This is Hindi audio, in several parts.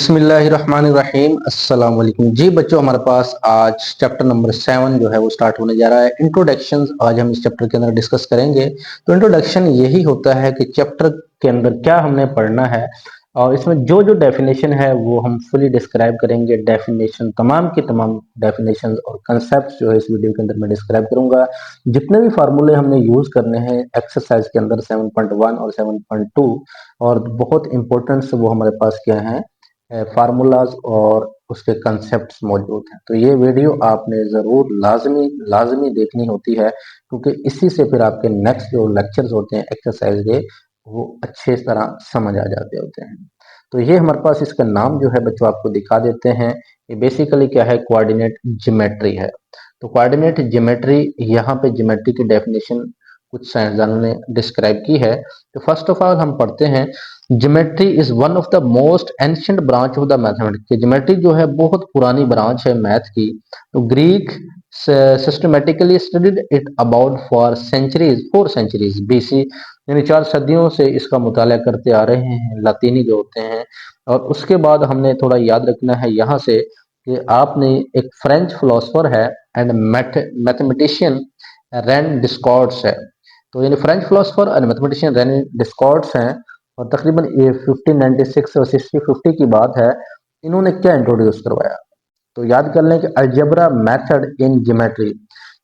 बिस्मिल्लाहिर्रहमानिर्रहीम अस्सलाम वालेकुम। जी बच्चों, हमारे पास आज चैप्टर नंबर 7 जो है वो स्टार्ट होने जा रहा है। इंट्रोडक्शन आज हम इस चैप्टर के अंदर डिस्कस करेंगे। तो इंट्रोडक्शन यही होता है कि चैप्टर के अंदर क्या हमने पढ़ना है और इसमें जो जो डेफिनेशन है वो हम फुली डिस्क्राइब करेंगे। डेफिनेशन तमाम की तमाम डेफिनेशन और कंसेप्ट जो है इस वीडियो के अंदर मैं डिस्क्राइब करूंगा। जितने भी फार्मूले हमने यूज करने हैं एक्सरसाइज के अंदर 7.1 और 7.2 और बहुत इंपॉर्टेंट वो हमारे पास क्या है फार्मूलाज और उसके कंसेप्ट्स मौजूद हैं। तो ये वीडियो आपने ज़रूर लाजमी लाजमी देखनी होती है, क्योंकि इसी से फिर आपके नेक्स्ट जो लेक्चर्स होते हैं एक्सरसाइज के वो अच्छे तरह समझ आ जाते होते हैं। तो ये हमारे पास इसका नाम जो है बच्चों आपको दिखा देते हैं। ये बेसिकली क्या है, कोऑर्डिनेट ज्योमेट्री है। तो कोऑर्डिनेट ज्योमेट्री, यहाँ पे ज्योमेट्री की डेफिनेशन कुछ साइंसदानों ने डिस्क्राइब की है। तो फर्स्ट ऑफ ऑल हम पढ़ते हैं, geometry is one of the most ancient branch of the mathematics. Geometry जो है बहुत पुरानी ब्रांच है मैथ की। तो Greek systematically studied it about four centuries 4 centuries BC, यानी 4 सदियों से इसका मुताला करते आ रहे हैं लातीनी जो होते हैं। और उसके बाद हमने थोड़ा याद रखना है यहाँ से कि आपने एक फ्रेंच फिलोसोफर है एंड मैथमेटिशियन रैन डिस्कॉर्ड्स है। तो यानी फ्रेंच फिलोसोफर और मैथमेटिशियन रैन डिस्कॉर्ड्स हैं और तकरीबन ये 1596 और 1650 की बात है। इन्होंने क्या इंट्रोड्यूस करवाया, तो याद कर लें कि algebra method in geometry.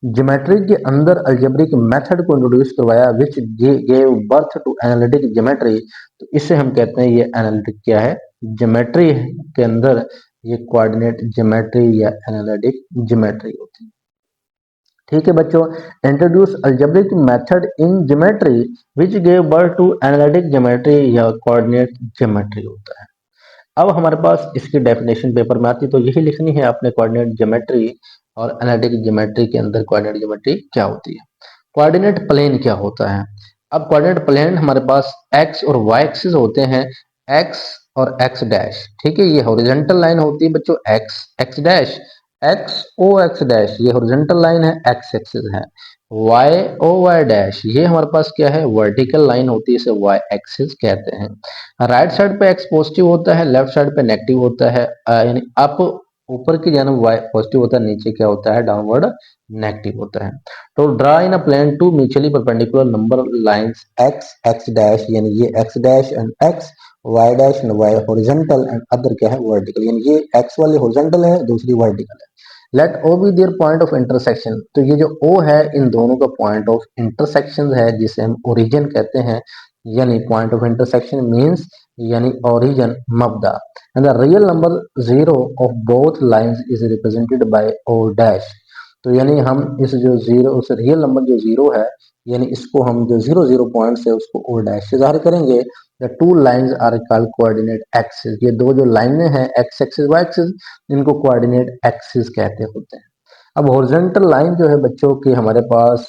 Geometry के अंदर अलजेब्रिक मेथड को इंट्रोड्यूस करवाया which gave birth to analytic geometry. तो इसे हम कहते हैं, ये एनालिटिक क्या है, ज्योमेट्री के अंदर ये कोऑर्डिनेट ज्योमेट्री या एनालिटिक ज्योमेट्री होती है। ठीक है बच्चों, introduce algebraic method in geometry which gave birth to analytic geometry या कोऑर्डिनेट ज्योमेट्री होता है। अब हमारे पास इसकी डेफिनेशन पेपर में आती है, तो यही लिखनी है आपने, कोऑर्डिनेट ज्योमेट्री और एनालिटिक ज्योमेट्री के अंदर कोऑर्डिनेट ज्योमेट्री क्या होती है। कोऑर्डिनेट प्लेन क्या होता है। अब कोऑर्डिनेट प्लेन हमारे पास एक्स और वाई एक्सिस होते हैं, एक्स और एक्स डैश। ठीक है, ये हॉरिजॉन्टल लाइन होती है बच्चों, एक्स एक्स डैश, एक्स ओ एक्स डैश ये हॉरिजॉन्टल लाइन है, एक्स एक्सिस है। वाई ओ वाई डैश ये हमारे पास क्या है, वर्टिकल लाइन होती है, इसे वाई एक्सिस कहते हैं। राइट साइड पे एक्स पॉजिटिव होता है, लेफ्ट साइड पे नेगेटिव होता है, यानी अप ऊपर की जानब वाई पॉजिटिव होता है, नीचे क्या होता है, डाउनवर्ड नेगेटिव होता है। तो draw in a plane two mutually perpendicular number lines X X dash, यानी ये X dash and X, Y dash and Y horizontal and other क्या है वर्टिकल, यानी ये एक्स वाली हॉरिजॉन्टल है, दूसरी वर्टिकल है। Let O B their point of intersection. तो ये जो ओ है इन दोनों का पॉइंट ऑफ इंटरसेक्शन है, जिसे हम ओरिजिन कहते हैं, यानी पॉइंट ऑफ इंटरसेक्शन मींस यानी ओरिजिन मबदा। And the real number zero of both lines is represented by O dash. तो यानी हम इस जो जीरो, उस रियल नंबर जो जीरो है, यानी इसको हम जो जीरो जीरो पॉइंट से उसको ओ डैश से जाहिर करेंगे। The two lines are called coordinate axis. ये दो जो लाइनें हैं एक्स एक्सिस वाई एक्सिस, इनको कोऑर्डिनेट एक्सिस कहते होते हैं। अब हॉरिजॉन्टल लाइन जो है बच्चों की हमारे पास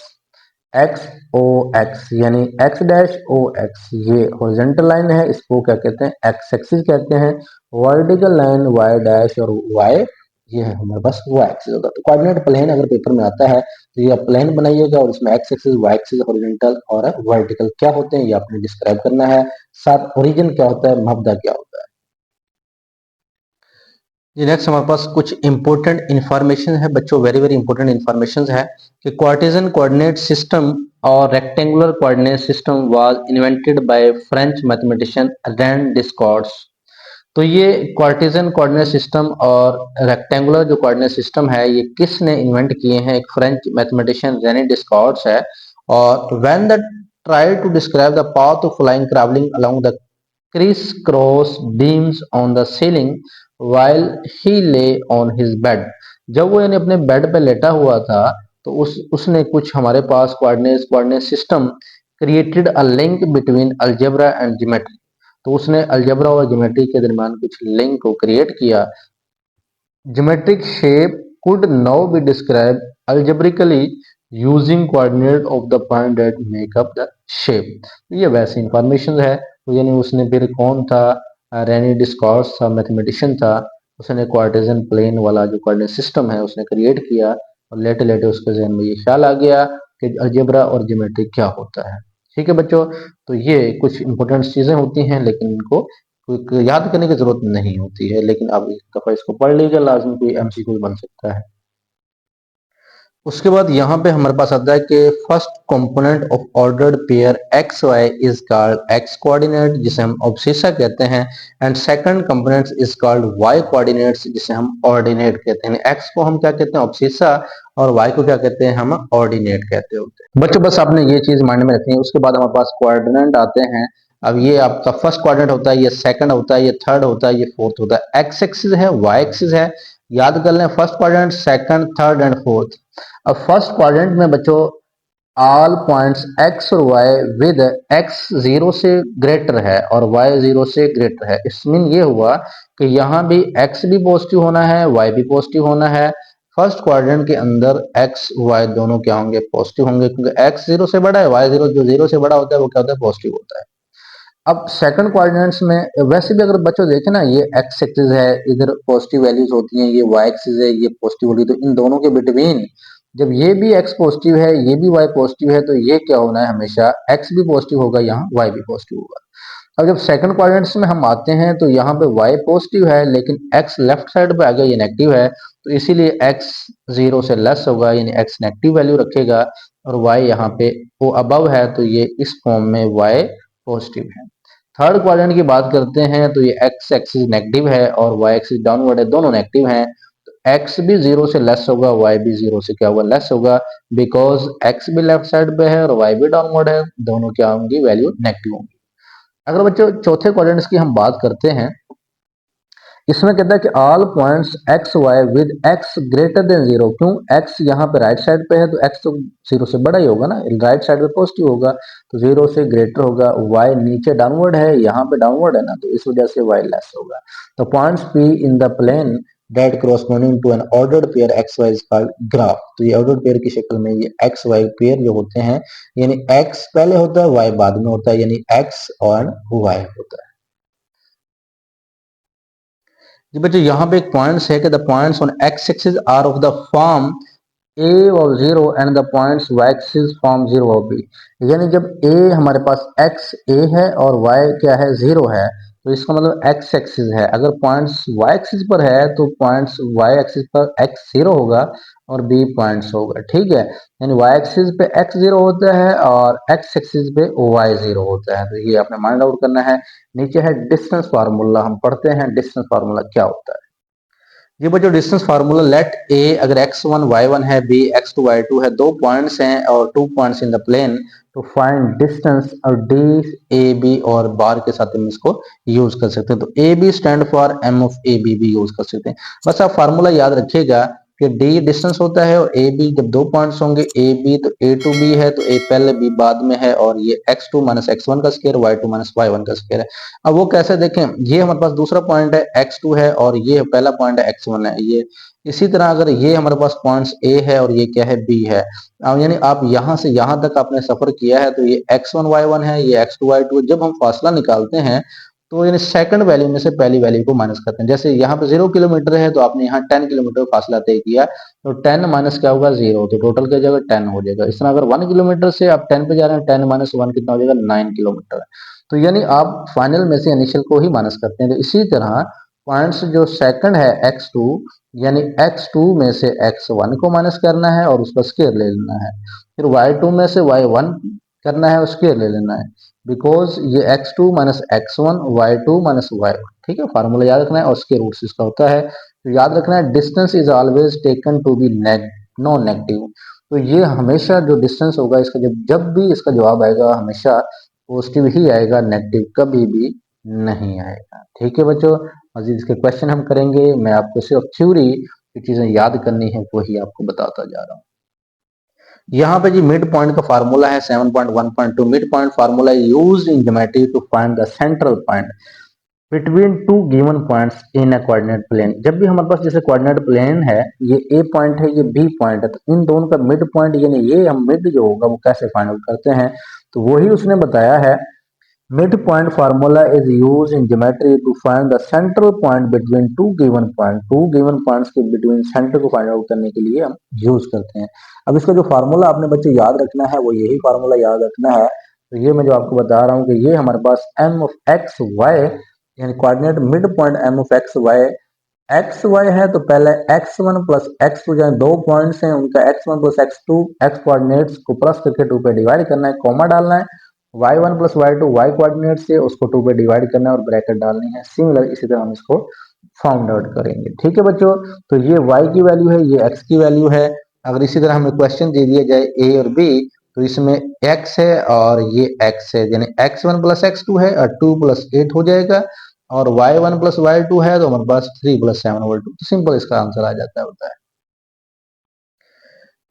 एक्स ओ एक्स, यानी एक्स डैश ओ एक्स, ये हॉरिजॉन्टल लाइन है, इसको क्या कहते हैं, एक्स एक्सिस कहते हैं। वर्टिकल लाइन वाई डैश और वाई, ये है हमारे पास वाई एक्सिस होगा। तो कोऑर्डिनेट प्लेन अगर पेपर में आता है तो ये प्लेन बनाइएगा और इसमें x axis y axis horizontal और वर्टिकल क्या होते हैं ये आपने डिस्क्राइब करना है। साथ ओरिजिन क्या होता है, मबदा क्या होता है। ये नेक्स्ट हमारे पास कुछ इंपॉर्टेंट इंफॉर्मेशन है बच्चों, वेरी वेरी इंपॉर्टेंट इंफॉर्मेशन है कि कार्टेशियन कोऑर्डिनेट सिस्टम और rectangular coordinate system was invented by French mathematician Rene Descartes. तो ये कार्टेशियन कोऑर्डिनेट सिस्टम और रेक्टेंगुलर जो कोऑर्डिनेट सिस्टम है ये किसने इन्वेंट किए हैं, एक फ्रेंच मैथमेटिशियन रेने डिस्कॉर्ड्स है। और when the try to describe the path of line travelling along the criss cross beams on the ceiling while he lay on his bed। जब वो यानी अपने बेड पे लेटा हुआ था तो उसने कुछ हमारे पास coordinate system created a link between algebra and geometry. तो उसने अलजेब्रा और ज्योमेट्री के दरमियान कुछ लिंक को क्रिएट किया। Geometric shape could now be described algebraically using coordinate of the point that make up the shape। ये वैसी इंफॉर्मेशन है। तो यानी उसने फिर कौन था, रेनी डिस्कॉर्स था, मैथमेटिशियन था। उसने क्वार्टेजन प्लेन वाला जो कोऑर्डिनेट सिस्टम है उसने क्रिएट किया और लेटे लेटे उसके जहन में ये ख्याल आ गया कि अलजेब्रा और ज्योमेट्री क्या होता है। ठीक है बच्चों, तो ये कुछ इंपॉर्टेंट चीजें होती हैं लेकिन इनको कोई याद करने की जरूरत नहीं होती है, लेकिन आप एक दफा इसको पढ़ लीजिए, लाजमी कोई एमसीक्यू बन सकता है। उसके बाद यहाँ पे हमारे पास आता है कि first component of ordered pair x y is called x coordinate, जिसे हम ऑब्सिसा कहते हैं, and second component is called y coordinates, जिसे हम ऑर्डिनेट कहते हैं। एक्स को हम क्या कहते हैं, ऑब्सिसा, और वाई को क्या कहते हैं, हम ऑर्डिनेट कहते होते हैं। बच्चों बस आपने ये चीज माइंड में रखनी है। उसके बाद हमारे पास कोऑर्डिनेट आते हैं। अब ये आपका फर्स्ट क्वाड्रेंट होता है, ये सेकंड होता है, ये थर्ड होता है, ये फोर्थ होता है। एक्स एक्सिस है, वाई एक्सिस है। याद कर लें, first quadrant, second, third and fourth. अब फर्स्ट क्वाड्रेंट में बच्चों ऑल पॉइंट्स एक्स और वाई विद एक्स जीरो से ग्रेटर है और वाई जीरो से ग्रेटर है। इसमें ये हुआ कि यहाँ भी एक्स भी पॉजिटिव होना है, वाई भी पॉजिटिव होना है। फर्स्ट क्वाड्रेंट के अंदर एक्स वाई दोनों क्या होंगे, पॉजिटिव होंगे, क्योंकि एक्स जीरो से बड़ा है, वाई जीरो जो जीरो से बड़ा होता है वो क्या होता है, पॉजिटिव होता है। अब सेकंड कोऑर्डिनेट्स में वैसे भी अगर बच्चों देखें ना, ये एक्स एक्सिस है, इधर पॉजिटिव वैल्यूज होती हैं, ये वाई एक्सिस है, ये पॉजिटिव होगी, तो इन दोनों के बिटवीन जब ये भी एक्स पॉजिटिव है, ये भी वाई पॉजिटिव है, तो ये क्या होना है, हमेशा एक्स भी पॉजिटिव होगा, यहाँ वाई भी पॉजिटिव होगा। अब जब सेकंड कोऑर्डिनेट्स में हम आते हैं तो यहाँ पे वाई पॉजिटिव है, लेकिन एक्स लेफ्ट साइड पे आ गया, ये नेगेटिव है, तो इसीलिए एक्स जीरो से लेस होगा, यानी एक्स नेगेटिव वैल्यू रखेगा, और वाई यहाँ पे वो अबव है, तो ये इस फॉर्म में वाई पॉजिटिव है। थर्ड क्वाड्रेंट की बात करते हैं तो ये एक्स एक्सिस नेगेटिव है और वाई एक्सिस डाउनवर्ड है, दोनों नेगेटिव हैं। तो एक्स भी जीरो से लेस होगा, वाई भी जीरो से क्या होगा, लेस होगा, बिकॉज एक्स भी लेफ्ट साइड पे है और वाई भी डाउनवर्ड है, दोनों क्या होंगी, वैल्यू नेगेटिव होंगी। अगर बच्चों चौथे क्वाड्रेंट की हम बात करते हैं, इसमें कहता है कि all points x y with x greater than zero. क्यों, एक्स यहाँ पे राइट साइड पे है तो एक्स तो जीरो से बड़ा ही होगा ना, राइट साइड पे पॉजिटिव होगा, तो जीरो से ग्रेटर होगा। वाई नीचे डाउनवर्ड है, यहाँ पे डाउनवर्ड है ना, तो इस वजह से वाई लेस होगा। तो points P in the plane that corresponding to an ordered pair x y is called graph. तो ये ऑर्डर्ड पेयर की शक्ल में ये एक्स वाई पेयर जो होते हैं, यानी एक्स पहले होता है, वाई बाद में होता है, यानी एक्स और वाई होता है। जी बच्चों, यहाँ पे एक पॉइंट्स है कि the points on X axis are of the form A और zero and the points Y axis form zero और बी। यानी जब ए हमारे पास एक्स ए है और वाई क्या है, जीरो है, तो इसका मतलब एक्स एक्सिस है। अगर पॉइंट्स वाई एक्सिस पर है तो पॉइंट्स वाई एक्सिस पर एक्स जीरो होगा और बी पॉइंट्स होगा, ठीक है। यानी वाई एक्सिस पे एक्स जीरो होता है और एक्स एक्सिस पे वाई जीरो होता है, तो ये आपने माइंड आउट करना है। नीचे है डिस्टेंस फार्मूला, हम पढ़ते हैं डिस्टेंस फार्मूला क्या होता है। ये बच्चों डिस्टेंस फार्मूला, लेट ए अगर x1 y1 है, b x2 y2 है, दो पॉइंट्स हैं और two points in the plane, तो फाइंड डिस्टेंस, और डी ए बी और बार के साथ हम इसको यूज कर सकते हैं। तो A B stand for M of A B भी यूज कर सकते हैं। बस आप फार्मूला याद रखिएगा कि डी डिस्टेंस होता है और ए बी, जब दो पॉइंट्स होंगे ए बी तो ए टू बी है, तो ए पहले बी बाद में है, और ये X two minus x one का square, Y two minus Y one का स्क्वायर है। अब वो कैसे देखें, ये हमारे पास दूसरा पॉइंट है x2 है और ये पहला पॉइंट है x1 है। ये इसी तरह अगर ये हमारे पास पॉइंट्स a है और ये क्या है, b है, अब यानी आप यहां से यहां तक आपने सफर किया है, तो ये x1 y1 है, ये x2 y2 है। जब हम फासला निकालते हैं तो यानी सेकंड वैल्यू में से पहली वैल्यू को माइनस करते हैं। जैसे यहाँ पे 0 किलोमीटर है तो आपने यहाँ 10 किलोमीटर फासला तय किया, तो 10 माइनस क्या होगा, 0, तो टोटल क्या जगह 10 हो जाएगा। इस तरह अगर 1 किलोमीटर से आप 10 पे जा रहे हैं, 10 माइनस 1 कितना हो जाएगा, 9 किलोमीटर। तो यानी आप फाइनल में से इनिशियल को ही माइनस करते हैं। तो इसी तरह पॉइंट्स जो सेकंड है x2, यानी x2 में से x1 को माइनस करना है और उसका स्क्वायर ले लेना है। फिर y2 में से y1 करना है और स्क्वायर ले लेना है, बिकॉज ये x2 minus x1, y2 minus y1, ठीक है। फार्मूला याद रखना है और स्क्वायर रूट इसका होता है। तो याद रखना है distance is always taken to be non negative. तो ये हमेशा जो डिस्टेंस होगा इसका जब जब भी इसका जवाब आएगा हमेशा पॉजिटिव ही आएगा, नेगेटिव कभी भी नहीं आएगा, ठीक है बच्चों। मजीद इसके क्वेश्चन हम करेंगे, मैं आपको सिर्फ थ्योरी की चीजें याद करनी है वही आपको बताता जा रहा हूँ। यहाँ पे जी मिड पॉइंट का फार्मूला है 7.1.2। Mid point formula used in geometry to find the central point between two given points in a coordinate plane. जब भी हमारे पास जैसे कोऑर्डिनेट प्लेन है, ये ए पॉइंट है, ये बी पॉइंट है, तो इन दोनों का मिड पॉइंट, यानी ये हम मिड जो होगा वो कैसे फाइंड आउट करते हैं, तो वही उसने बताया है। Mid point formula is use in geometry to find the central point between two given point. Two given points के बिटवीन सेंटर को फाइंड आउट करने के लिए हम यूज करते हैं। अब इसका जो फार्मूला आपने बच्चे याद रखना है वो यही फार्मूला याद रखना है। तो ये मैं जो आपको बता रहा हूँ कि ये हमारे पास एम ऑफ एक्स वाई यानी coordinate mid point M of x y, x y है तो पहले x1 प्लस x2 जाए, दो पॉइंट्स हैं उनका x1 plus x2, x coordinates को प्लस करके 2 पे डिवाइड करना है, कॉमा डालना है, y1 plus y2 y coordinate से उसको 2 पे डिवाइड करना है और ब्रैकेट डालनी है। सिमिलर इसी तरह हम इसको फाउंड आउट करेंगे। ठीक है बच्चों, तो ये y की वैल्यू है, ये x की वैल्यू है। अगर इसी तरह हमें क्वेश्चन दे दिया जाए a और b, तो इसमें x है और ये x है, यानी x1 प्लस x2 है और 2 प्लस 8 हो जाएगा, और y1 प्लस y2 है तो हमारे पास 3 प्लस 7 ओवर 2, तो सिंपल इसका आंसर आ जाता होता है।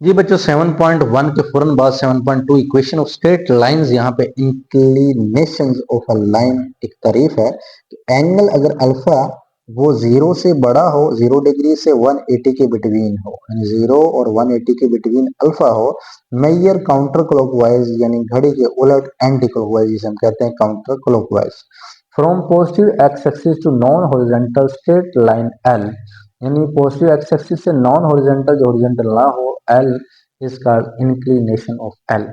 जी बच्चों 7.1 के फौरन बाद 7.2 इक्वेशन ऑफ स्ट्रेट लाइंस, यहाँ पे इंक्लिनेशंस ऑफ अ लाइन एक तारीफ है कि एंगल अगर अल्फा वो 0 से बड़ा हो, 0 डिग्री से 180 के बिटवीन हो, यानी 0 और 180 के बिटवीन अल्फा हो, मेजर काउंटर क्लॉकवाइज यानी घड़ी के उलट एंटी क्लॉकवाइज, जिसे हम कहते हैं counter clockwise, from positive x axis to non horizontal straight line L, यानी पॉजिटिव एक्स एक्सिस से नॉन हॉरिजॉन्टल जो हॉरिजॉन्टल ना हो, L is called inclination of L.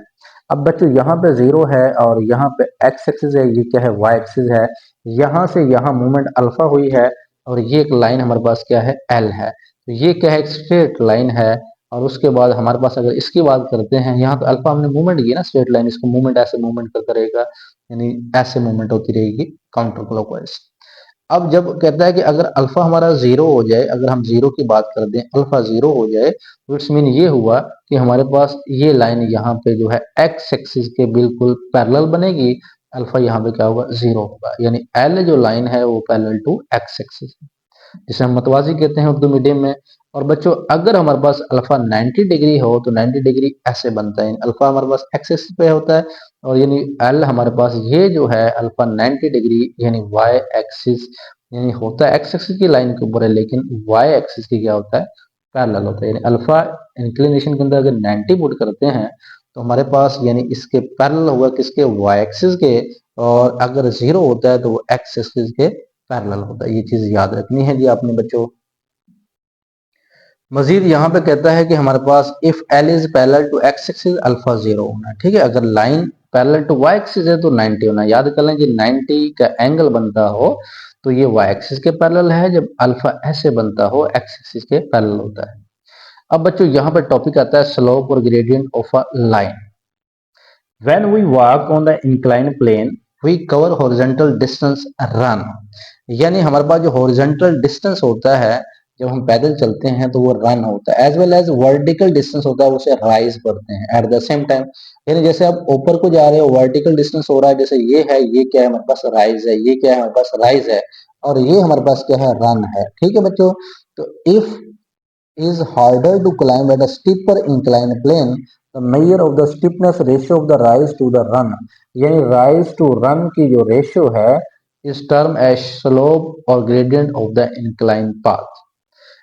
अब बच्चों यहाँ पे 0 है और यहाँ पे एक्स एक्सिस है, ये क्या है वाई एक्सिस है, यहाँ से यहाँ मूवमेंट अल्फा हुई है और ये एक लाइन हमारे पास क्या है एल है, तो ये क्या है एक स्ट्रेट लाइन है। और उसके बाद हमारे पास अगर इसकी बात करते हैं, यहाँ पे अल्फा हमने मूवमेंट की ना स्ट्रेट लाइन, इसको मूवमेंट ऐसे मूवमेंट करता रहेगा, यानी ऐसे मूवमेंट होती रहेगी काउंटर क्लॉकवाइज। अब जब कहता है कि अगर अल्फा हमारा 0 हो जाए, अगर हम 0 की बात कर दें, अल्फा 0 हो जाए, तो इट्स मीन ये हुआ कि हमारे पास ये लाइन यहाँ पे जो है एक्स एक्सिस के बिल्कुल पैरेलल बनेगी, अल्फा यहाँ पे क्या होगा 0 होगा, यानी एल जो लाइन है वो पैरेलल टू एक्स एक्सिस, जिसे हम मतवाजी कहते हैं उर्दू मीडियम में। और बच्चों अगर हमारे पास अल्फा 90 डिग्री हो तो 90 डिग्री ऐसे बनता है, अल्फा हमारे पास एक्स एक्सिस पे होता है और यानी एल हमारे पास ये जो है अल्फा 90 डिग्री यानी वाई एक्सिस, यानी होता है एक्स एक्सिस की लाइन के ऊपर है, लेकिन वाई एक्सिस की क्या होता है पैरेलल होता है, यानी अल्फा इंक्लिनेशन के अंदर अगर 90 पुट करते हैं तो हमारे पास यानी इसके पैरेलल होगा किसके वाई एक्सिस के, और अगर 0 होता है तो वो एक्स एक्सिस के पैरेलल होता है। ये चीज याद रखनी है जी आपने बच्चों। मजीद यहाँ पे कहता है कि हमारे पास if L is parallel to X axis alpha 0 होना है। ठीक है, अगर line parallel to Y axis है तो 90 होना है। याद कर लें कि 90 का एंगल बनता हो तो ये वाई एक्सिस के पैरेलल है, जब अल्फा ऐसे बनता हो एक्स एक्सिस के पैरेलल होता है। अब बच्चों यहाँ पे टॉपिक आता है स्लोप और gradient of a line. When we walk on the inclined plane, we cover horizontal distance run, यानी हमारे पास जो horizontal distance होता है जब हम पैदल चलते हैं तो वो रन होता है, as well as vertical distance होता है उसे राइज करते हैं एट द सेम टाइम। यानी जैसे आप ऊपर को जा रहे हो वर्टिकल डिस्टेंस हो रहा है, जैसे ये है, ये क्या है हमारे पास राइज है, ये क्या है हमारे पास राइज है, और ये हमारे पास क्या है रन है। ठीक है बच्चों, तो if is harder to climb at a steeper inclined plane, the measure of the steepness ratio of the rise to the run, यानी rise to run की जो रेशियो है इस टर्म एज स्लोप और gradient of the incline path.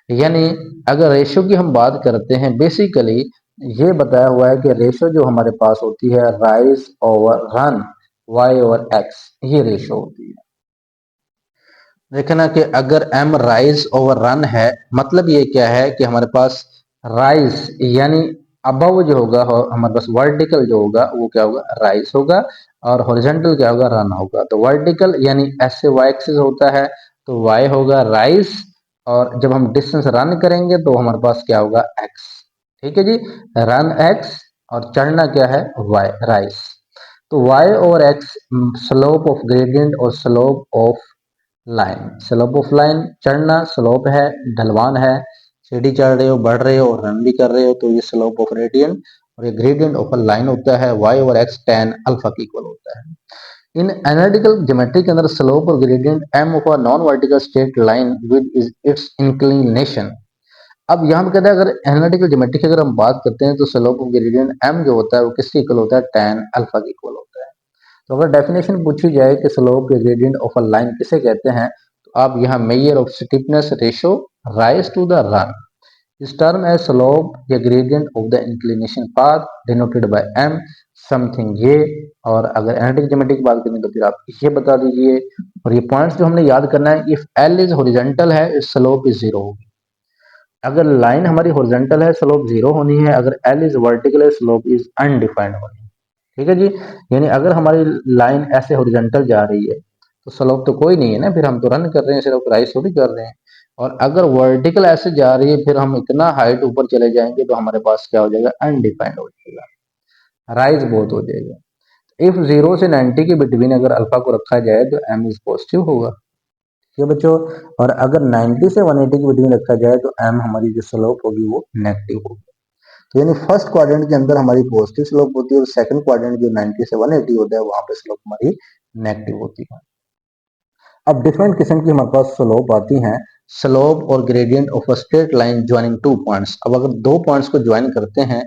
यानी अगर रेशियो की हम बात करते हैं, बेसिकली ये बताया हुआ है कि रेशियो जो हमारे पास होती है rise over run, y over x, ये रेशियो होती है। देखना कि अगर एम राइज ओवर रन है, मतलब ये क्या है कि हमारे पास राइज यानी अबव जो होगा हमारे पास वर्टिकल जो होगा वो क्या होगा राइज होगा, और हॉरिजॉन्टल क्या होगा रन होगा। तो वर्टिकल यानी ऐसे वाई एक्सिस होता है तो वाई होगा राइज, और जब हम डिस्टेंस रन करेंगे तो हमारे पास क्या होगा एक्स। ठीक है जी, रन एक्स और चढ़ना क्या है वाई राइज। तो वाई और एक्स स्लोप ऑफ ग्रेडियंट और slope of line, slope of line चढ़ना, स्लोप है ढलवान है, सीढ़ी चढ़ रहे हो बढ़ रहे हो और रन भी कर रहे हो तो ये स्लोप ऑफ ग्रेडियंट, और ये ग्रेडियंट ऑफ लाइन होता है y over x tan alpha के इक्वल होता है। इन एनालिटिकल ज्योमेट्री के अंदर स्लोप और gradient M of a non vertical straight line with its inclination. अब यहाँ पे कहता है अगर एनालिटिकल ज्योमेट्री की अगर हम बात करते हैं तो स्लोप ऑफ ग्रेडियंट एम जो होता है वो किसके इक्वल होता है tan अल्फा के इक्वल होता है। तो अगर डेफिनेशन पूछी जाए कि स्लोप या ग्रेडियंट ऑफ अ लाइन किसे कहते हैं, तो आप यहाँ measure of steepness ratio rise to the run, इस टर्म है स्लोप या gradient of the inclination path denoted by M something ये। और अगर एनालिटिक ज्योमेट्री की बात करें तो फिर आप ये बता दीजिए। और ये पॉइंट्स जो हमने याद करना है, इफ एल इज हॉरिजॉन्टल है स्लोप इज 0 होगी, अगर लाइन हमारी हॉरिजॉन्टल है स्लोप 0 होनी है, अगर एल इज वर्टिकल है स्लोप इज अनडिफाइंड होनी है। ठीक है जी, यानी अगर हमारी लाइन ऐसे हॉरिजॉन्टल जा रही है तो स्लोप तो कोई नहीं है ना, फिर हम तो रन कर रहे हैं, सिर्फ राइज थोड़ी कर रहे हैं। और अगर वर्टिकल ऐसे जा रही है, फिर हम इतना हाइट ऊपर चले जाएंगे तो हमारे पास क्या हो जाएगा, अनडिफाइंड हो जाएगा, राइज बहुत हो जाएगा। इफ 0 से 90 के बिटवीन अगर अल्फा को रखा जाए तो एम इज पॉजिटिव होगा, ठीक है बच्चों। और अगर 90 से 180 के बिटवीन रखा जाए तो एम हमारी जो स्लोप होगी वो नेगेटिव होगी। तो यानी फर्स्ट क्वाड्रेंट के अंदर हमारी पॉजिटिव स्लोप होती है और सेकंड क्वाड्रेंट जो 90 से 180 होता है वहां पे स्लोप हमारी नेगेटिव होती है। अब डिफरेंट किस्म की हमारे पास स्लोप आती हैं, स्लोप और gradient of a straight line joining two points. अब अगर दो पॉइंट्स को ज्वाइन करते हैं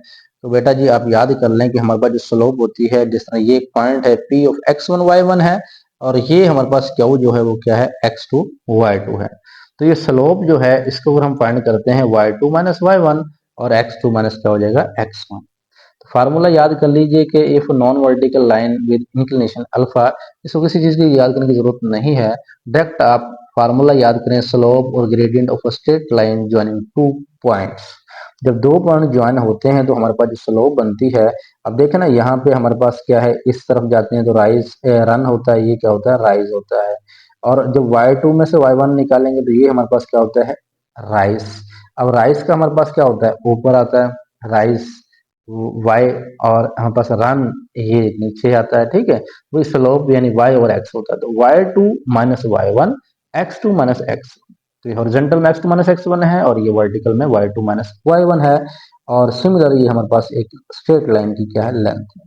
तो बेटा जी आप याद कर लें कि हमारे पास जो स्लोप होती है, जिस तरह ये एक पॉइंट है P ऑफ x1 y1 है और ये हमारे पास Q जो है वो क्या है, x2 y2 है। तो ये स्लोप जो है इसको अगर हम फाइंड करते हैं y2 माइनस y1 और x2 माइनस क्या हो जाएगा, x1। फार्मूला याद कर लीजिए कि if non vertical line with inclination alpha, इसको किसी चीज की याद करने की जरूरत नहीं है, डायरेक्ट आप फार्मूला याद करें, स्लोप और gradient of a straight line joining two points. जब दो पॉइंट ज्वाइन होते हैं तो हमारे पास जो स्लोप बनती है, अब देखें ना यहाँ पे हमारे पास क्या है, इस तरफ जाते हैं तो राइज रन होता है, ये क्या होता है, राइज होता है। और जब y2 में से y1 निकालेंगे तो ये हमारे पास क्या होता है, राइज। अब राइज का हमारे पास क्या होता है, ऊपर आता है राइज y, और हमारे पास रन ये नीचे आता है, ठीक है। वो स्लोप यानी y और x होता है, तो y2 minus y1 x2 minus x। तो ये हॉरिजॉन्टल में x2 माइनस x1 है और ये वर्टिकल में y2 माइनस y1 है। और सिमिलर ये हमारे पास एक स्ट्रेट लाइन की क्या है, लेंथ है।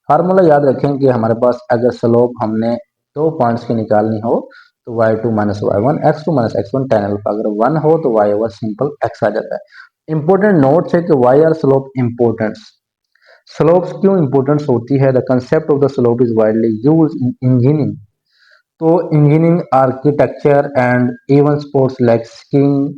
फार्मूला याद रखें कि हमारे पास अगर स्लोप हमने दो पॉइंट्स की निकालनी हो तो y2 minus y1 x2 minus x1 tan alpha, अगर 1 हो तो y ओवर सिंपल x आ जाता है। इंपॉर्टेंट नोट्स है कि why are slope importants. Slopes क्यों इंपॉर्टेंस होती है, the concept of the slope is widely use in engineering. तो engineering, architecture and even sports like skiing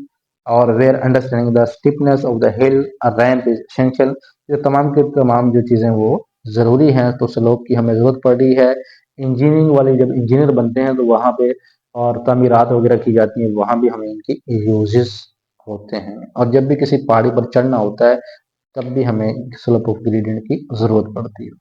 और where understanding the stiffness of the hill ramp is essential. ये तमाम के तमाम जो चीजें वो जरूरी हैं, तो स्लोप की हमें जरूरत पड़ रही है। इंजीनियरिंग वाले जब इंजीनियर बनते हैं तो वहां पे और तमीरात वगैरह की जाती है, वहां भी हमें इनकी यूजेस होते हैं। और जब भी किसी पहाड़ी पर चढ़ना होता है तब भी हमें स्लोप ऑफ ग्रेडियंट की जरूरत पड़ती है।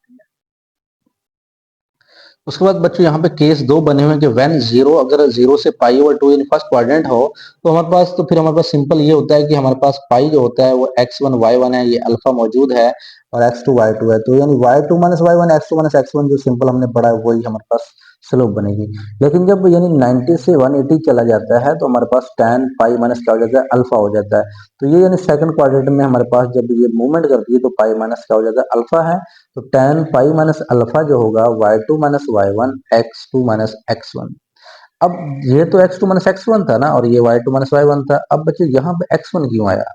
उसके बाद बच्चों यहाँ पे केस दो बने हुए हैं कि व्हेन जीरो, अगर जीरो से पाई ओवर टू यानी फर्स्ट क्वाड्रेंट हो तो हमारे पास, तो फिर हमारे पास सिंपल ये होता है कि हमारे पास पाई जो होता है वो x1 y1 है, ये अल्फा मौजूद है, और x2 y2 है। तो यानी y2 minus y1 x2 minus x1 जो सिंपल हमने पढ़ा है वही हमारे पास स्लोप बनेगी। लेकिन जब यानी 90 से 180 चला जाता है तो हमारे पास tan पाई माइनस क्या हो जाता है, अल्फा हो जाता है। तो ये यानी सेकंड क्वाड्रेंट में हमारे पास जब ये मूवमेंट करती है तो पाई माइनस क्या हो जाता है, अल्फा है। तो tan पाई माइनस अल्फा जो होगा y2 minus y1 x2 minus x1। अब ये तो x2 माइनस x1 था ना और ये y2 माइनस y1 था। अब बच्चे यहाँ पे x1 क्यों आया,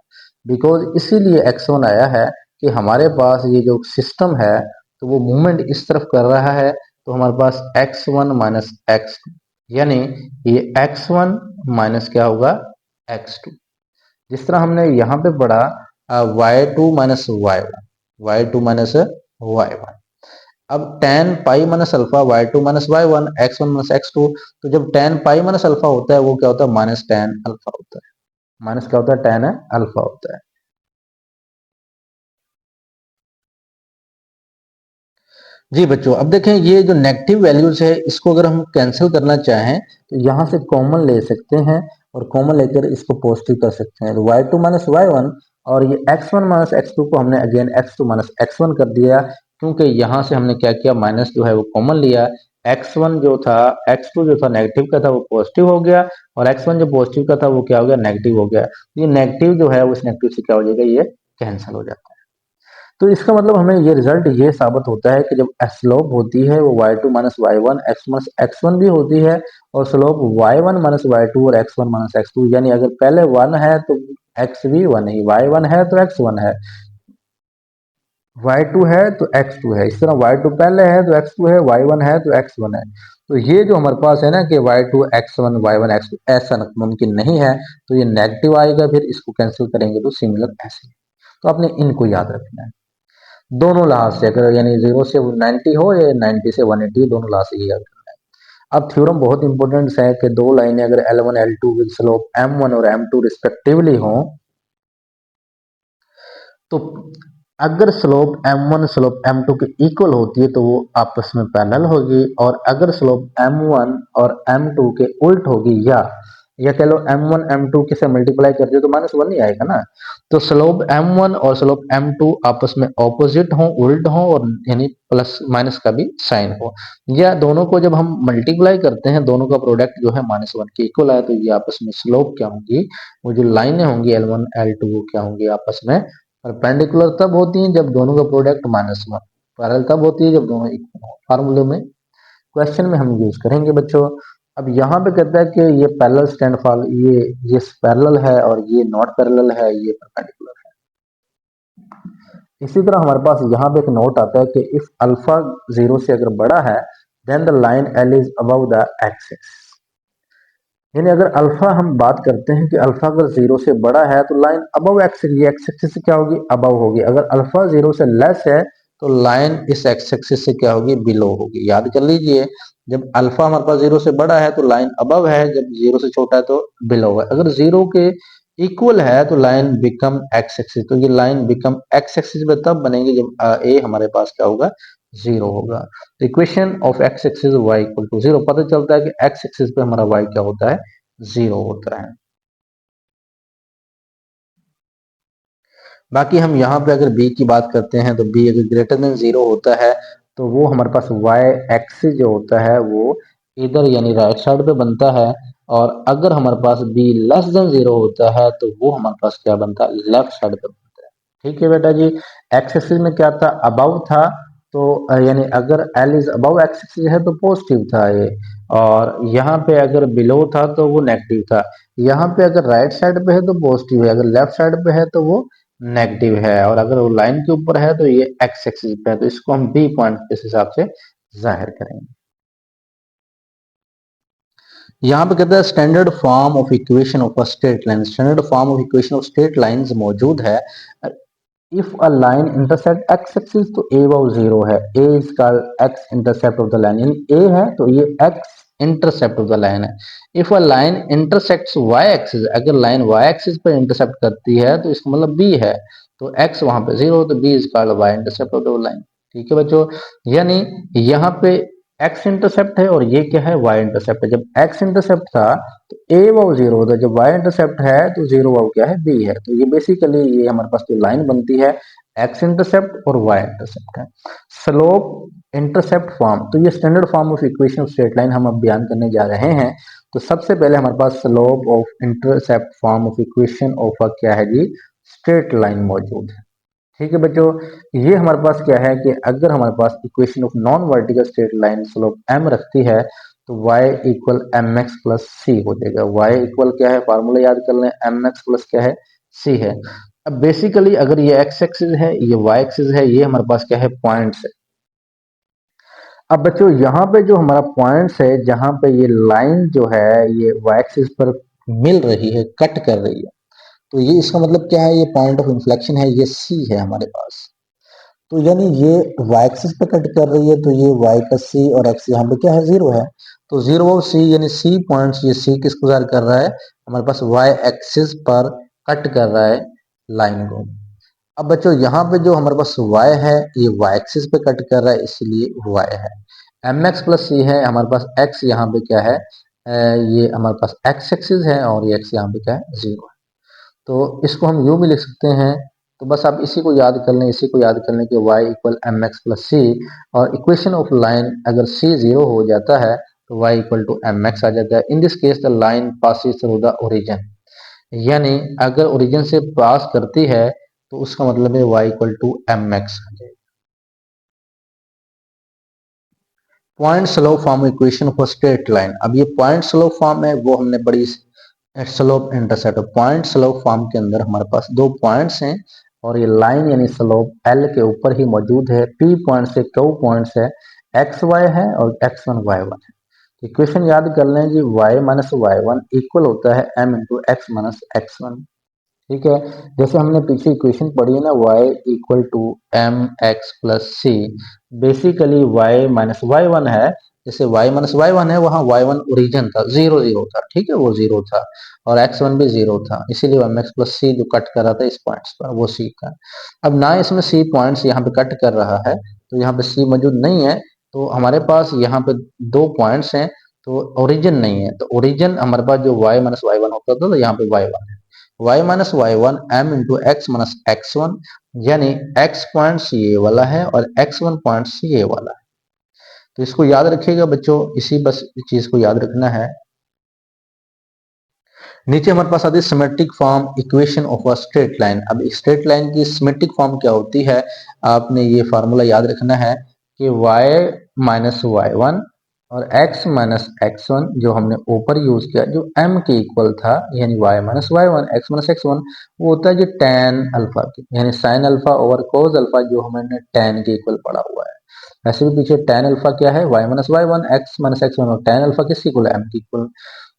बिकॉज इसीलिए x1 आया है कि हमारे पास ये जो सिस्टम है तो वो मूवमेंट इस तरफ कर रहा है, तो हमारे पास x1 माइनस x2 यानी ये x1 माइनस क्या होगा, x2। जिस तरह हमने यहाँ पे पढ़ा y2 minus y1, y2 minus y1। अब tan pi minus alpha y2 minus y1 x1 minus x2, तो जब tan पाई माइनस अल्फा होता है वो क्या होता है, माइनस tan अल्फा होता है। माइनस क्या होता है, tan अल्फा होता है। जी बच्चों, अब देखें ये जो नेगेटिव वैल्यूज है इसको अगर हम कैंसिल करना चाहें तो यहाँ से कॉमन ले सकते हैं और कॉमन लेकर इसको पॉजिटिव कर सकते हैं। तो y2 माइनस y1 और ये x1 माइनस x2 को हमने अगेन x2 माइनस x1 कर दिया, क्योंकि यहाँ से हमने क्या किया, माइनस जो है वो कॉमन लिया। x1 जो था, x2 जो था नेगेटिव का था वो पॉजिटिव हो गया, और x1 जो पॉजिटिव का था वो क्या हो गया, नेगेटिव हो गया। तो ये नेगेटिव जो है उस नेगेटिव से क्या हो जाएगा, ये कैंसिल हो जाता है। तो इसका मतलब हमें ये रिजल्ट ये साबित होता है कि जब स्लोप होती है वो y2 minus y1 x minus x1 भी होती है, और स्लोप y1 माइनस y2 और x1 माइनस x2, यानी अगर पहले 1 है तो x भी 1 ही, y1 है तो x1 है, y2 है तो x2 है। इस तरह y2 पहले है तो x2 है, y1 है तो x1 है। तो ये जो हमारे पास है ना कि y2 x1 y1 x2, ऐसा मुमकिन नहीं है, तो ये नेगेटिव आएगा, फिर इसको कैंसिल करेंगे तो सिमिलर ऐसे। तो आपने इनको याद रखना है दोनों लास्ट से, अगर यानी 0 से 90 हो या 90 से 180, दोनों लास्ट से ये याद करना है। अब थ्योरम बहुत इंपॉर्टेंट है कि दो लाइनें अगर L1 L2 with slope M1 और M2 रिस्पेक्टिवली हो तो अगर स्लोप m1 स्लोप m2 के इक्वल होती है तो वो आपस में पैरेलल होगी, और अगर स्लोप m1 और m2 के उल्ट होगी, या कह लो m1 m2 के से मल्टीप्लाई कर दियो तो -1 ही आएगा ना। तो स्लोप m1 और स्लोप m2 आपस में ऑपोजिट हो, उल्ट हो, और यानी प्लस माइनस का भी साइन हो, या दोनों को जब हम मल्टीप्लाई करते हैं दोनों का प्रोडक्ट जो है -1 के इक्वल आए, तो ये आपस में स्लोप क्या होंगी, वो जो लाइनें होंगी L1 L2 वो क्या होंगी, आपस में परपेंडिकुलर तब होती हैं जब दोनों का प्रोडक्ट -1, पैरेलल तब होती है जब दोनों इक्वल हो। फार्मूले में क्वेश्चन में हम यूज करेंगे बच्चों। अब यहाँ पे कहता है कि ये पैरेलल स्टैंड फॉल, ये पैरेलल है और ये नॉट पैरेलल है, ये परपेंडिकुलर है। इसी तरह हमारे पास यहाँ पे एक नोट आता है कि इफ अल्फा 0 से अगर बड़ा है then the line L is above the axis, यानी अगर अल्फा हम बात करते हैं कि अल्फा अगर 0 से बड़ा है तो लाइन अबव एक्सिस, ये एक्स एक्सिस से क्या होगी, अबव होगी। अगर अल्फा 0 से लेस है तो लाइन इस एक्स एक्सिस से क्या होगी, बिलो होगी। याद कर लीजिए, जब अल्फा हमारे पास 0 से बड़ा है तो लाइन अबव है, जब 0 से छोटा है तो बिलो है। अगर 0 के इक्वल है तो लाइन बिकम एक्स एक्सिस, तो ये लाइन बिकम एक्स एक्सिस में तब बनेगी जब ए हमारे पास क्या होगा, 0 होगा। Equation of x axis y equal to 0, पता चलता है कि एक्स एक्सिस पे हमारा वाई क्या होता है, 0 होता है। बाकी हम यहाँ पे अगर b की बात करते हैं तो b अगर ग्रेटर देन 0 होता है तो वो हमारे पास y एक्सिस जो होता है वो इधर यानी राइट साइड पे बनता है, और अगर हमारे पास b लेस देन 0 होता है तो वो हमारे पास क्या बनता है, लेफ्ट साइड पे बनता है। ठीक है बेटा जी, एक्स एक्सिस में क्या था, अबव था, तो यानी अगर l is above x axis है तो पॉजिटिव था ये, और यहाँ पे अगर बिलो था तो वो नेगेटिव था। यहाँ पे अगर राइट साइड पे है तो पॉजिटिव है, अगर लेफ्ट साइड पे है तो वो नेगेटिव है, और अगर वो लाइन के ऊपर है तो ये एक्स एक्सिस पे है, तो इसको हम बी पॉइंट इस हिसाब से जाहिर करेंगे। यहाँ पे कहता है standard form of equation of a straight line, standard form of equation of straight lines मौजूद है। If a line intercept X axis तो ए वाउ 0 है, A is called X intercept of the line, यानी ए है तो ये X intercept of the line है। If a line intersects Y axis, अगर लाइन वाई एक्सिस पर इंटरसेप्ट करती है तो इसका मतलब बी है, तो एक्स वहां पे 0 तो B is called y intercept of the line. ठीक है बच्चों, यानी यहाँ पे एक्स इंटरसेप्ट है और ये क्या है, वाई इंटरसेप्ट है। जब एक्स इंटरसेप्ट था तो ए वाउ 0 होता है, जब वाई इंटरसेप्ट है तो 0 वाउ क्या है, बी है। तो ये बेसिकली ये हमारे पास जो लाइन बनती है एक्स इंटरसेप्ट और वाई इंटरसेप्ट है। स्लोप इंटरसेप्ट फॉर्म, तो ये standard form of equation of straight line हम अब बयान करने जा रहे हैं। तो सबसे पहले हमारे पास slope of intercept form of equation of क्या है जी, स्ट्रेट लाइन मौजूद है। ठीक है बच्चों, ये हमारे पास क्या है कि अगर हमारे पास equation of non vertical straight line slope m रखती है तो y equal M x plus C हो जाएगा। y इक्वल क्या है, फार्मूला याद कर लें, एम एक्स प्लस क्या है, सी है। अब बेसिकली अगर ये x एक्सिस है, ये y एक्सिस है, ये हमारे पास क्या है, पॉइंट्स है। अब बच्चों यहाँ पे जो हमारा पॉइंट्स है, जहां पे ये लाइन जो है ये y एक्सिस पर मिल रही है, कट कर रही है, तो ये इसका मतलब क्या है, ये पॉइंट ऑफ इन्फ्लेक्शन है, ये सी है हमारे पास। तो यानी ये y एक्सिस पे कट कर रही है तो ये y का c और x यहाँ पे क्या है, 0 है। तो 0 और c यानी c पॉइंट्स, ये c किसको जाहिर कर रहा है, हमारे पास y एक्सिस पर कट कर रहा है लाइन को। अब बच्चों यहाँ पे जो हमारे पास y है ये y एक्सिस पे कट कर रहा है, इसलिए y है। एम एक्स प्लस सी है, हमारे पास x यहाँ पे क्या है, ये हमारे पास x एक्सिस है, और ये x यहाँ पे क्या है, 0 है। तो इसको हम यूं भी लिख सकते हैं, तो बस आप इसी को याद कर लें, इसी को याद कर लें कि y equal M x plus C, और इक्वेशन ऑफ लाइन अगर c 0 हो जाता है तो y equal to M x आ जाता है। In this case the line passes through the origin, यानी अगर ओरिजिन से पास करती है तो उसका मतलब है y equal to M x आ जाएगा। Point slope form equation for straight line, अब ये पॉइंट स्लोप फॉर्म है वो हमने बड़ी slope intercept, point slope form के अंदर हमारे पास दो पॉइंट्स हैं और ये लाइन यानी स्लोप एल के ऊपर ही मौजूद है। पी पॉइंट से क्यू पॉइंट्स है, एक्स वाई है और एक्स वन वाई वन है। इक्वेशन याद कर लें जी, y minus Y one equal होता है m into x minus x one. ठीक है, जैसे हमने पीछे इक्वेशन पढ़ी है ना, y equal to M x plus C, basically y minus Y one है, जैसे y माइनस वाई वन है, वहां y1 ओरिजिन था, जीरो जीरो था, ठीक है, वो जीरो था, और x1 भी जीरो था, इसीलिए mx प्लस सी जो कट कर रहा था इस पॉइंट्स पर, वो सी का। अब ना इसमें सी पॉइंट्स यहाँ पे कट कर रहा है, तो यहाँ पे सी मौजूद नहीं है, तो हमारे पास यहाँ पे दो पॉइंट्स हैं, तो ओरिजिन नहीं है, तो ओरिजिन हमारे पास जो y माइनस वाई वन होता था, तो यहाँ पे y1 है, y minus Y one M into x minus x1, यानी x पॉइंट्स ये वाला है और x1 पॉइंट्स ये वाला है। तो इसको याद रखिएगा बच्चों, इसी बस चीज को याद रखना है। नीचे हमारे पास आती है symmetric form equation of a straight line. अब स्ट्रेट लाइन की सिमेट्रिक फॉर्म क्या होती है, आपने ये फार्मूला याद रखना है कि y माइनस वाई वन और x माइनस एक्स वन जो हमने ऊपर यूज किया, जो m के इक्वल था, यानी y minus Y one x minus x one, वो होता है जो tan अल्फा की, यानी sine alpha over cos alpha, जो हमने tan के इक्वल पढ़ा हुआ है। वैसे भी पीछे tan अल्फा क्या है, y minus Y one x minus x one, और tan अल्फा किसके इक्वल है, m के इक्वल।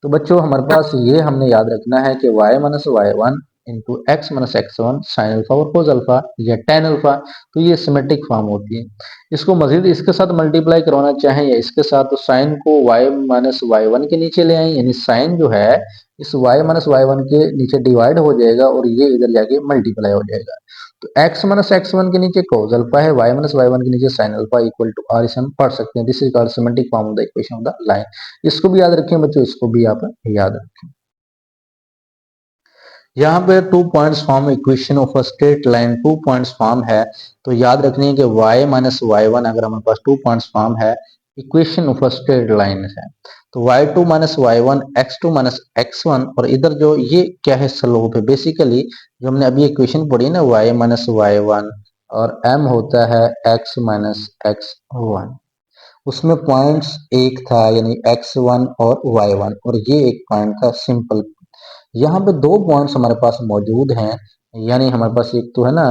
तो बच्चों हमारे पास ये हमने याद रखना है कि y minus Y one into x minus x one sine alpha और कोस अल्फा या tan अल्फा, तो ये सिमेट्रिक फॉर्म होती है। इसको मजीद इसके साथ मल्टीप्लाई करवाना चाहें या इसके साथ, तो साइन को y माइनस वाई वन के नीचे ले आए, यानी साइन जो है इस y माइनस वाई वन के नीचे डिवाइड हो जाएगा और ये इधर जाके मल्टीप्लाई हो जाएगा। तो x माइनस एक्स वन के नीचे कोस अल्फा है, y माइनस वाई वन के नीचे sine alpha equal to r, इसे हम पढ़ सकते हैं। This is called symmetric form of the equation of the line. इसको भी याद रखें बच्चों, इसको भी आप याद रखें। यहाँ पे 2 points form equation of a straight line, 2 points form है, तो याद रखनी है कि y माइनस वाई वन अगर हमारे पास 2 पॉइंट्स फॉर्म है, equation of a straight line है, तो y2 minus Y one x2 minus x one, और इधर जो ये क्या है, स्लोप है। बेसिकली जो हमने अभी इक्वेशन पढ़ी ना, y माइनस वाई वन और m होता है x माइनस एक्स वन, उसमें पॉइंट्स एक था, यानी x1 और y1, और ये एक पॉइंट था सिंपल। यहाँ पे दो पॉइंट्स हमारे पास मौजूद हैं, यानी हमारे पास एक तो है ना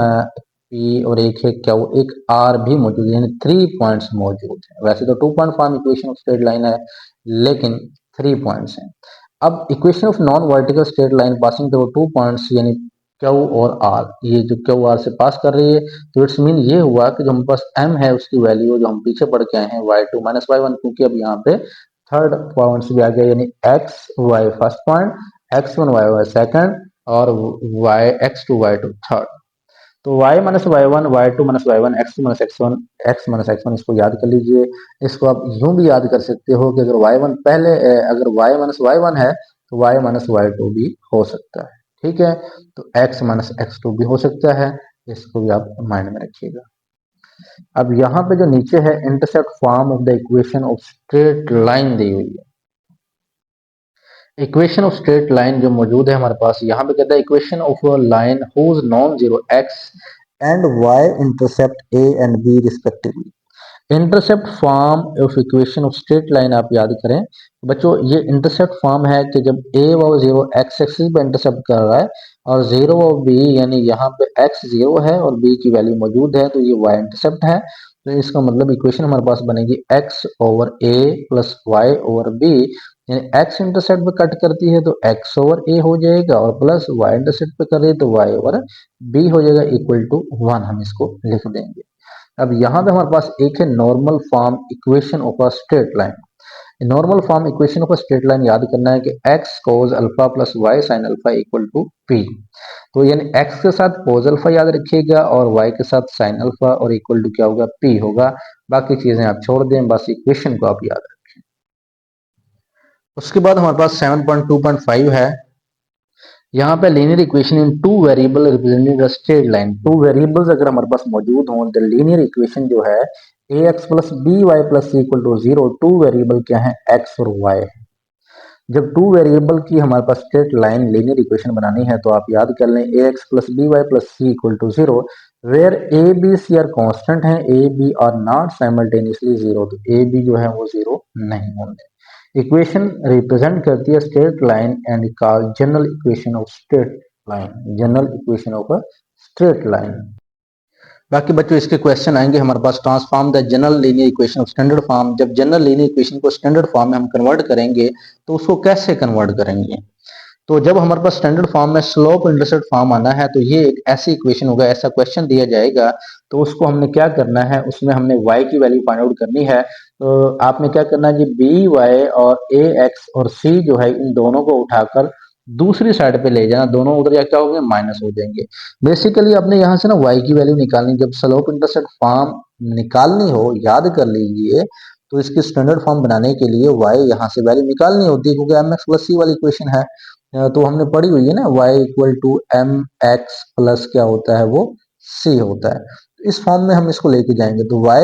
P और एक है क्या, वो एक R भी मौजूद है, यानी 3 पॉइंट्स मौजूद हैं। वैसे तो 2 point form equation of straight line है, लेकिन 3 पॉइंट्स हैं। अब equation of non vertical straight line passing through 2 points, यानी Q और R, ये जो Q R से पास कर रही है, तो इट्स मीन ये हुआ कि जो हमारे पास M है उसकी वैल्यू जो हम पीछे पढ़ के आए हैं y2 माइनस वाई वन, क्योंकि अब यहाँ पे थर्ड पॉइंट्स भी आ गया, यानी x y first point, x1 y second, और y x2 y2 थर्ड। तो y minus Y one, y two minus Y one, x two minus x one, x minus x one, इसको याद कर लीजिए। इसको आप यूं भी याद कर सकते हो कि अगर y1 पहले, अगर y माइनस वाई वन है तो y माइनस वाई टू भी हो सकता है, ठीक है। तो x माइनस एक्स टू भी हो सकता है, इसको भी आप माइंड में रखिएगा। अब यहाँ पे जो नीचे है intercept form of the equation of straight line दी हुई है। इक्वेशन ऑफ स्ट्रेट लाइन जो मौजूद है हमारे पास, यहाँ पे कहता है equation of a line whose non zero x and y intercept A and B respectively. Intercept form of equation of straight line आप याद करें बच्चों, ये इंटरसेप्ट फॉर्म है कि जब a और जीरो एक्स एक्सिस पे इंटरसेप्ट कर रहा है और जीरो और b, यानी यहाँ पे x जीरो है और b की वैल्यू मौजूद है, तो ये y इंटरसेप्ट है। तो इसका मतलब इक्वेशन हमारे पास बनेगी x over a plus y over b, यानी x इंटरसेप्ट पे कट करती है तो x ओवर a हो जाएगा, और प्लस y इंटरसेप्ट पे कर रही है तो y ओवर b हो जाएगा, इक्वल टू 1 हम इसको लिख देंगे। अब यहाँ पे हमारे पास एक है normal form equation of a straight line. Normal form equation of a straight line याद करना है कि x cos alpha plus y sin alpha equal to p। तो यानी x के साथ cos अल्फा याद रखिएगा और y के साथ sin अल्फा, और इक्वल टू क्या होगा, p होगा। बाकी चीजें आप छोड़ दें, बस इक्वेशन को आप याद रखें। उसके बाद हमारे पास 7.2.5 है। यहाँ पे linear equation in two variable representing the straight line. Two variables अगर हमारे पास मौजूद हों, तो लीनियर इक्वेशन जो है ax plus B y plus C equal to zero, two variable क्या है, x और y है। जब टू वेरिएबल की हमारे पास स्ट्रेट लाइन लीनियर इक्वेशन बनानी है, तो आप याद कर लें ax plus B y plus C equal to zero, where A B C are constant है, A B are not simultaneously zero, तो ए बी जो है वो जीरो नहीं होंगे। इक्वेशन रिप्रेजेंट करती है straight line and called general equation of straight line, general equation of a straight line. बाकी बच्चों इसके क्वेश्चन आएंगे हमारे पास। Transform the general linear equation of standard form. जब जनरल लीनियर इक्वेशन को स्टैंडर्ड फॉर्म में हम कन्वर्ट करेंगे तो उसको कैसे कन्वर्ट करेंगे, तो जब हमारे पास स्टैंडर्ड फॉर्म में स्लोप इंटरसेप्ट फॉर्म आना है तो ये एक ऐसी इक्वेशन होगा, ऐसा क्वेश्चन दिया जाएगा तो उसको हमने क्या करना है, उसमें हमने y की वैल्यू फाइंड आउट करनी है। तो आपने क्या करना है कि बी वाई और ए एक्स और सी जो है इन दोनों को उठाकर दूसरी साइड पे ले जाना, दोनों उधर या क्या हो गए माइनस हो जाएंगे। बेसिकली आपने यहाँ से ना y की वैल्यू निकालनी, जब स्लोप इंटरसेप्ट फॉर्म निकालनी हो याद कर लीजिए, तो इसकी स्टैंडर्ड फॉर्म बनाने के लिए y यहाँ से वैल्यू निकालनी होती है क्योंकि एम एक्स प्लस सी वाली इक्वेशन है। तो हमने पढ़ी हुई है ना y equal to M x plus क्या होता है वो c होता है। तो इस फॉर्म में हम इसको लेके जाएंगे तो y,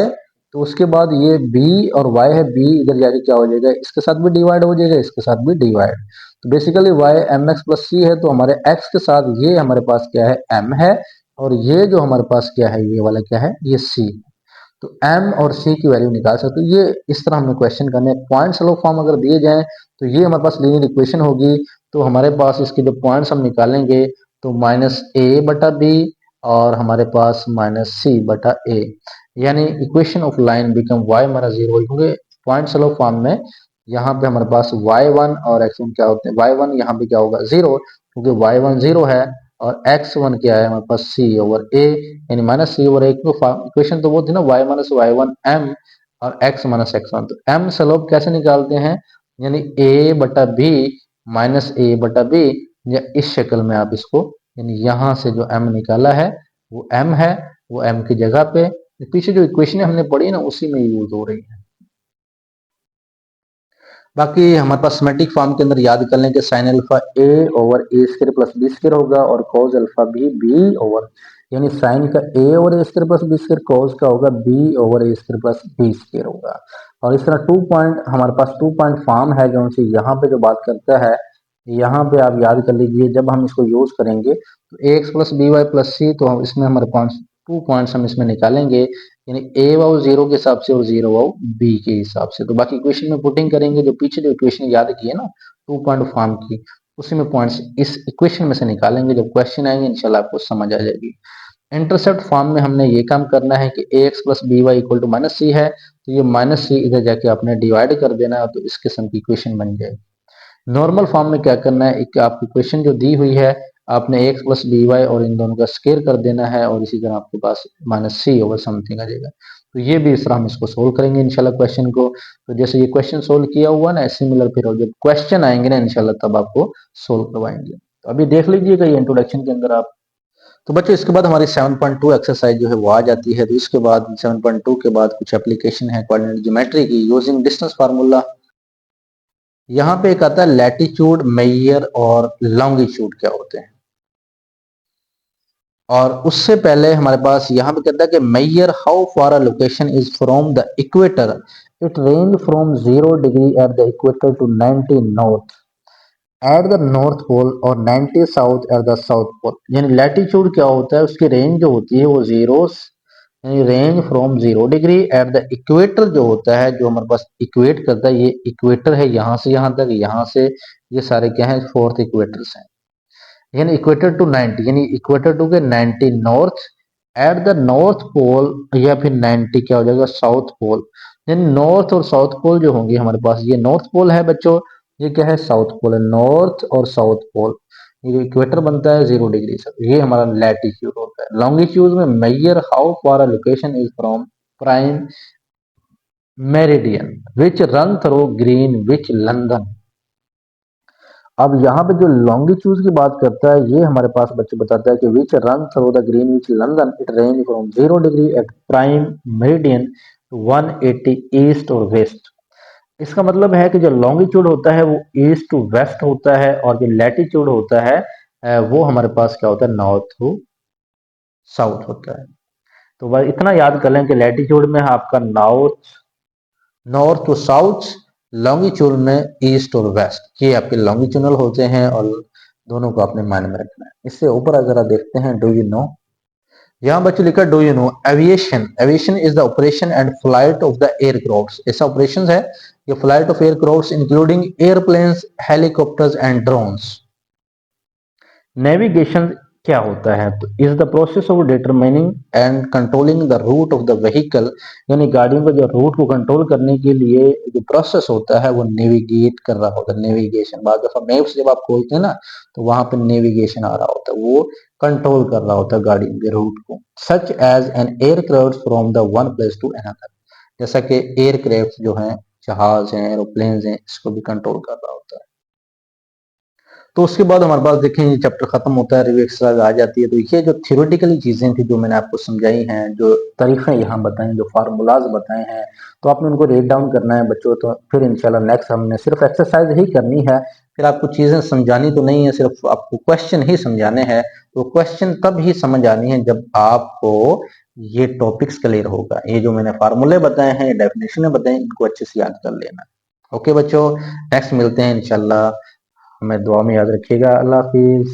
तो उसके बाद ये b और y है, b इधर जाके क्या हो जाएगा, इसके साथ भी डिवाइड हो जाएगा, इसके साथ भी डिवाइड। तो basically y m x plus C है, तो हमारे x के साथ ये हमारे पास क्या है m है, और ये जो हमारे पास क्या है ये वाला क्या है ये c। तो m और c की वैल्यू निकाल सकते हो। ये इस तरह हमें क्वेश्चन करने हैं। पॉइंट स्लोप फॉर्म अगर दिए जाए तो ये हमारे पास लीनियर इक्वेशन होगी। तो हमारे पास इसके जो पॉइंट्स हम निकालेंगे तो माइनस ए बटा बी और हमारे पास माइनस सी बटा ए, यानी equation of line become y minus zero, क्योंकि पॉइंट स्लोप फॉर्म में यहाँ पे हमारे पास y1 और x1 क्या होते हैं, y1 यहाँ पे क्या होगा जीरो, क्योंकि y1 जीरो है और x1 क्या है हमारे पास c ओवर a, यानी minus C over A. Equation तो वो थी ना y minus Y one M और x माइनस एक्स वन। तो m स्लोप कैसे निकालते हैं, यानी a बटा b माइनस ए बटा b, या इस शक्ल में आप इसको, यानी यहाँ से जो m निकाला है वो m है, वो m की जगह पे पीछे जो इक्वेशन हमने पढ़ी ना उसी में यूज हो रही है। बाकी हमारे पास सिमेट्रिक फॉर्म के अंदर याद कर लें कि sine alpha A over A square plus B square होगा और कॉज अल्फा भी बी ओवर, यानी साइन का A over A square plus B square, cos का होगा B over A square plus B square होगा। और इस तरह 2 पॉइंट हमारे पास 2 पॉइंट फॉर्म है जो उनसे यहाँ पे जो बात करता है, यहाँ पे आप याद कर लीजिए जब हम इसको यूज करेंगे तो A x plus B y plus C, तो इसमें हमारे पास 2 पॉइंट्स हम इसमें निकालेंगे, यानी ए वाओ जीरो के हिसाब से और जीरो वाओ बी के हिसाब से। तो बाकी इक्वेशन में पुटिंग करेंगे, जो पीछे जो इक्वेशन याद की है ना 2 पॉइंट फॉर्म की, उसी में पॉइंट्स इस इक्वेशन में से निकालेंगे। जब क्वेश्चन आएंगे इंशाल्लाह आपको समझ आ जाएगी। इंटरसेप्ट फॉर्म में हमने ये काम करना है कि A x plus B y equal to minus C है, तो ये माइनस सी इधर जाके आपने डिवाइड कर देना है, तो इस किस्म की इक्वेशन बन जाएगी। नॉर्मल फॉर्म में क्या करना है, एक आपकी क्वेश्चन जो दी हुई है आपने एक्स प्लस बी वाई और इन दोनों का स्केयर कर देना है, और इसी तरह आपके पास माइनस सी ओवर समथिंग आ जाएगा। तो ये भी इस तरह हम इसको सोल्व करेंगे इंशाल्लाह क्वेश्चन को। तो जैसे ये क्वेश्चन सोल्व किया हुआ ना सिमिलर, फिर जब क्वेश्चन आएंगे ना इंशाल्लाह तब आपको सोल्व करवाएंगे। तो अभी देख लीजिएगा ये इंट्रोडक्शन के अंदर आप। तो बच्चों इसके बाद हमारी 7.2 एक्सरसाइज जो है वो आ जाती है। तो इसके बाद 7.2 के बाद कुछ एप्लीकेशन है कोऑर्डिनेट ज्योमेट्री की यूजिंग डिस्टेंस फार्मूला। यहाँ पे एक आता है लैटिट्यूड, मेजर और लॉन्गिट्यूड क्या होते हैं। और उससे पहले हमारे पास यहाँ पे कहता है कि measure how far a location is from the equator, it range from 0 degree at the equator to 90 north at the north pole और 90 south at the south pole. यानी लैटिट्यूड क्या होता है, उसकी रेंज जो होती है वो जीरो, यानी range from 0 degree at the equator जो होता है, जो हमारे पास इक्वेट करता है, ये इक्वेटर है यहाँ से यहाँ तक, यहाँ से ये सारे क्या है फोर्थ इक्वेटर्स हैं। यानी इक्वेटर टू 90, यानी इक्वेटर टू के 90 north at the north pole, या फिर 90 क्या हो जाएगा साउथ पोल। यानी नॉर्थ और साउथ पोल जो होंगे हमारे पास, ये नॉर्थ पोल है बच्चों, ये क्या है साउथ पोल है, नॉर्थ और साउथ पोल। ये जो इक्वेटर बनता है 0 डिग्री से, ये हमारा लैटिट्यूड होता है। लॉन्गिट्यूड में major how far a location is from prime meridian which run through green which London. अब यहाँ पे जो लॉन्गिट्यूड की बात करता है ये हमारे पास बच्चे बताता है कि which run through the Greenwich London, it range from 0 degree at prime meridian to 180 east और वेस्ट। इसका मतलब है कि जो लॉन्गिट्यूड होता है वो ईस्ट टू वेस्ट होता है, और जो लैटिट्यूड होता है वो हमारे पास क्या होता है नॉर्थ टू साउथ होता है। तो बस इतना याद कर लें कि लैटिट्यूड में आपका north north to south, longitude में ईस्ट और वेस्ट, ये आपके लॉन्गिट्यूडनल होते हैं, और दोनों को आपने माइंड में रखना है। इससे ऊपर अगर आप देखते हैं डू यू नो, यहाँ बच्चों लिखा do you know aviation, aviation is the operation and flight of the aircrafts. ऐसा ऑपरेशन है ये flight of aircrafts including airplanes, helicopters and drones. Navigation क्या होता है, तो is the process of determining and controlling the route of the vehicle, यानी गाड़ियों का जो रूट को कंट्रोल करने के लिए जो प्रोसेस होता है वो नेविगेट कर रहा होता है, नेविगेशन। बाद दफा मैप्स जब आप खोलते हैं ना तो वहां पर नेविगेशन आ रहा होता है, वो कंट्रोल कर रहा होता है गाड़ियों के रूट को। Such as an aircraft from the one place to another, जैसा कि एयरक्राफ्ट जो है, जहाज हैं, एरोप्लेन हैं, इसको भी कंट्रोल कर रहा होता है। तो उसके बाद हमारे पास देखें ये चैप्टर खत्म होता है, रिव्यू एक्सरसाइज आ जाती है। तो ये जो थियोरेटिकली चीजें थी जो मैंने आपको समझाई हैं, जो तरीके यहाँ बताए, जो फार्मूलाज बताए हैं, तो आपने उनको रेट डाउन करना है बच्चों। तो फिर इंशाल्लाह नेक्स्ट हमने सिर्फ एक्सरसाइज ही करनी है, फिर आपको चीजें समझानी तो नहीं है, सिर्फ आपको क्वेश्चन ही समझाने हैं। तो क्वेश्चन तब ही समझ आनी है जब आपको ये टॉपिक्स क्लियर होगा। ये जो मैंने फार्मूले बताए हैं, ये डेफिनेशन बताए, इनको अच्छे से याद कर लेना। ओके बच्चों, नेक्स्ट मिलते हैं इंशाल्लाह, हमें दुआ में याद रखिएगा। अल्लाह हाफिज।